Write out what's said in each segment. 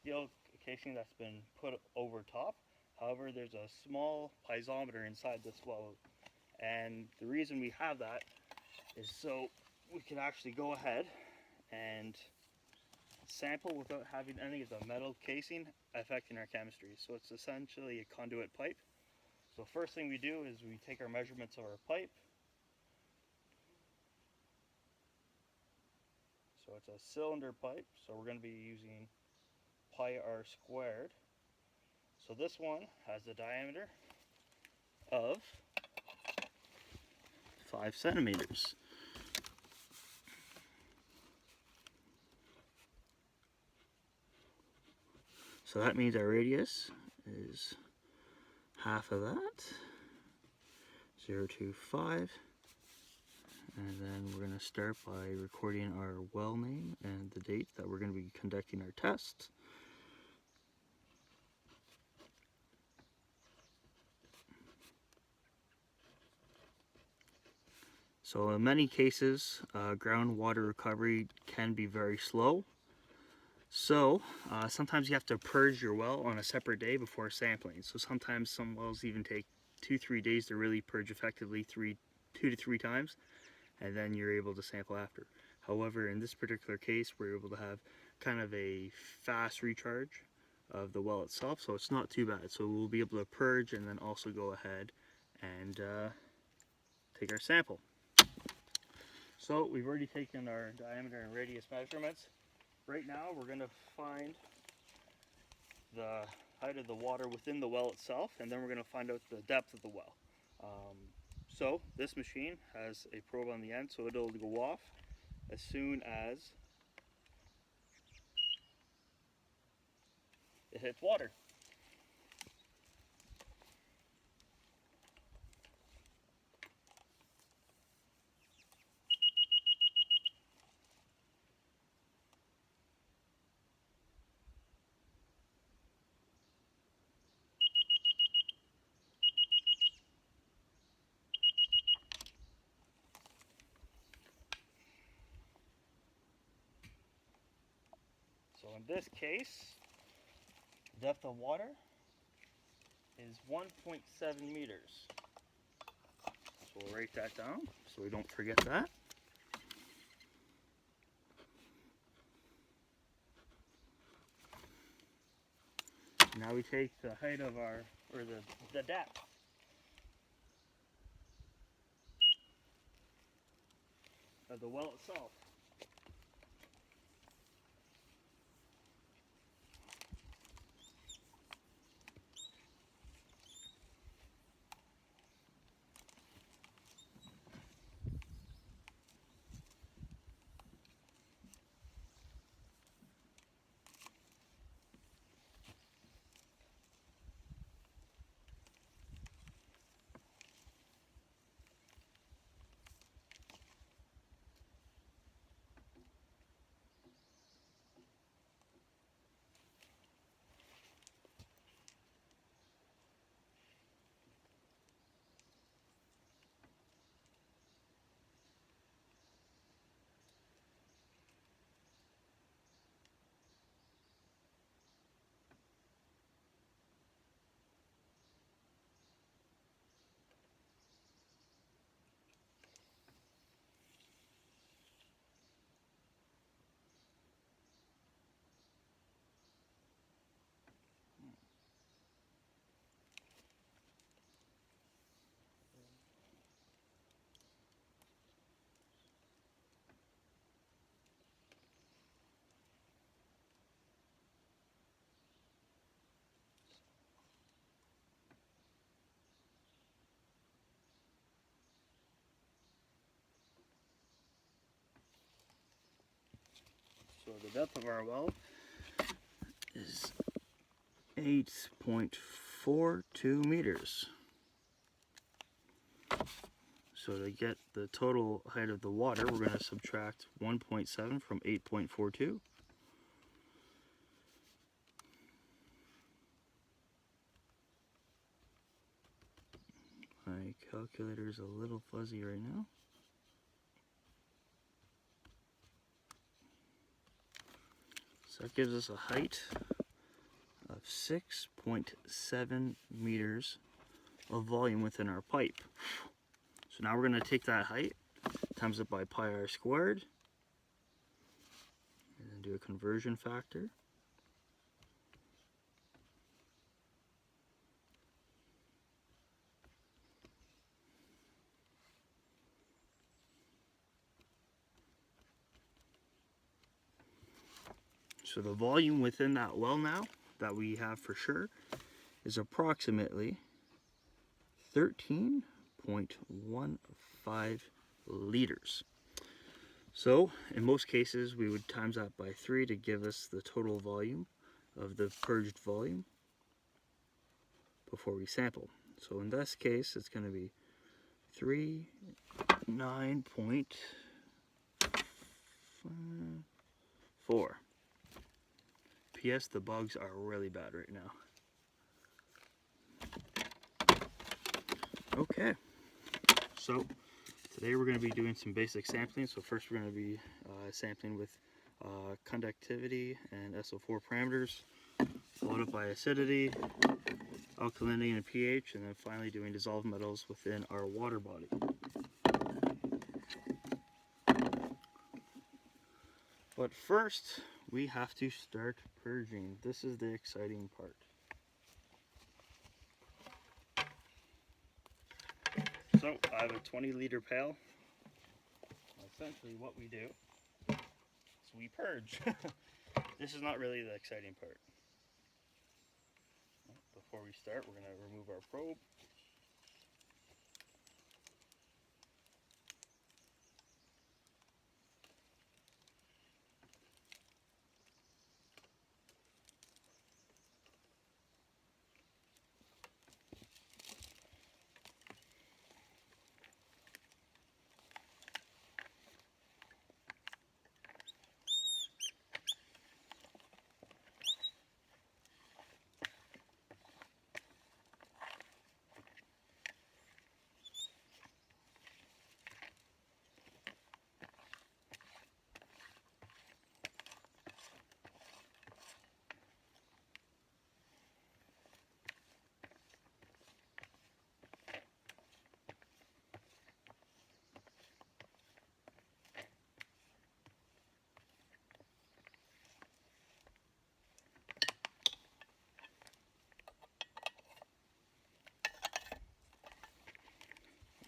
steel casing that's been put over top. However, there's a small piezometer inside this well, and the reason we have that is so we can actually go ahead and sample without having any of the metal casing affecting our chemistry. So it's essentially a conduit pipe. So first thing we do is we take our measurements of our pipe. So it's a cylinder pipe, so we're going to be using pi r squared. So this one has a diameter of 5 centimeters. So that means our radius is half of that, 0.25. And then we're going to start by recording our well name and the date that we're going to be conducting our test. So in many cases, groundwater recovery can be very slow. So sometimes you have to purge your well on a separate day before sampling. So sometimes some wells even take 2-3 days to really purge effectively, 2 to 3 times, and then you're able to sample after. However, in this particular case, we're able to have kind of a fast recharge of the well itself, so it's not too bad. So we'll be able to purge and then also go ahead and take our sample. So we've already taken our diameter and radius measurements. Right now we're going to find the height of the water within the well itself, and then we're going to find out the depth of the well. So this machine has a probe on the end, so it'll go off as soon as it hits water. So in this case, depth of water is 1.7 meters. So we'll write that down so we don't forget that. Now we take the height of our, or the depth. Of the well itself. So the depth of our well is 8.42 meters. So to get the total height of the water, we're going to subtract 1.7 from 8.42. My calculator is a little fuzzy right now. So that gives us a height 6.7 meters of volume within our pipe. So now we're going to take that height, times it by pi r squared, and then do a conversion factor. So the volume within that well now, that we have for sure, is approximately 13.15 liters. So in most cases we would times that by 3 to give us the total volume of the purged volume before we sample. So in this case it's going to be 39.4. P.S. the bugs are really bad right now. Okay, so today we're going to be doing some basic sampling. So first we're going to be sampling with conductivity and SO4 parameters, followed up by acidity, alkalinity, and pH, and then finally doing dissolved metals within our water body. But first, we have to start purging. This is the exciting part. So I have a 20-liter pail. Essentially what we do is we purge. This is not really the exciting part. Before we start, we're going to remove our probe.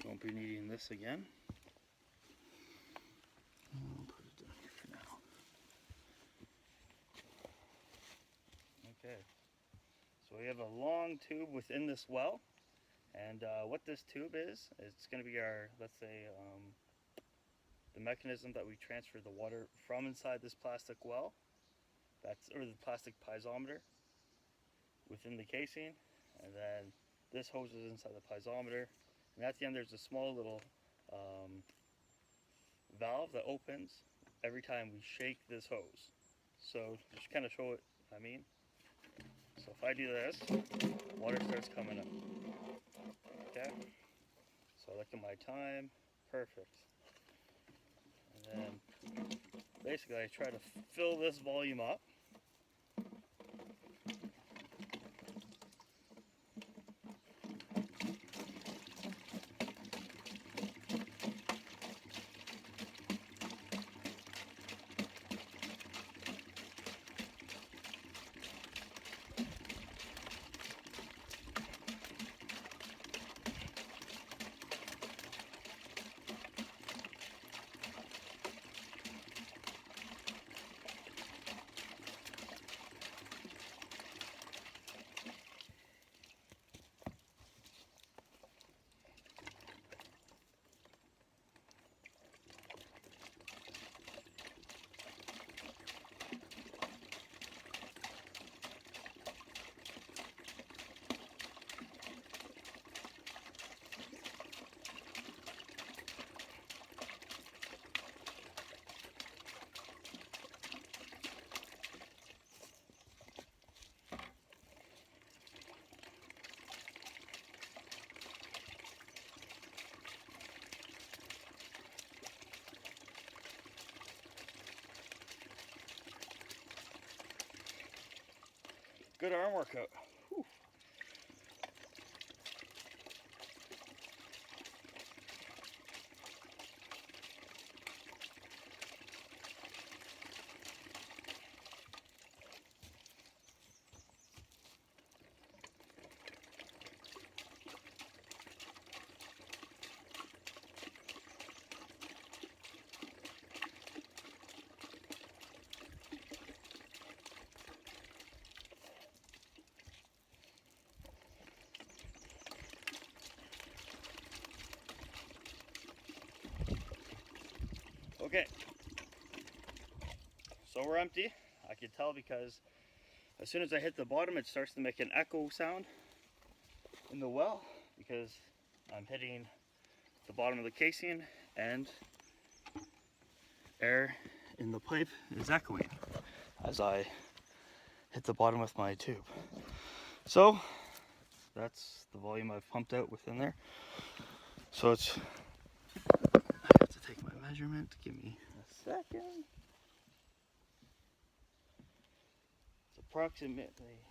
Won't be needing this again. I'll put it down here for now. Okay, so we have a long tube within this well, and what this tube is, it's going to be our, let's say, the mechanism that we transfer the water from inside this plastic well, or the plastic piezometer within the casing, and then this hose is inside the piezometer, and at the end there's a small little valve that opens every time we shake this hose. So just kind of show it, I mean. So if I do this, water starts coming up. Okay. So look at my time, perfect. And then basically I try to fill this volume up. Good arm workout. Whew. Okay, so we're empty. I can tell because as soon as I hit the bottom, it starts to make an echo sound in the well because I'm hitting the bottom of the casing and air in the pipe is echoing as I hit the bottom with my tube. So that's the volume I've pumped out within there. So it's, I have to take my measurement. Give me a second. It's approximately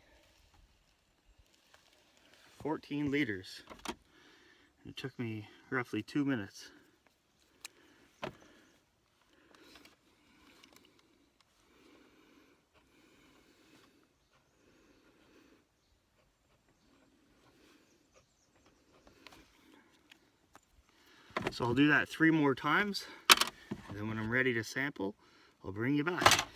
14 liters. It took me roughly 2 minutes. So I'll do that 3 more times, and then when I'm ready to sample, I'll bring you back.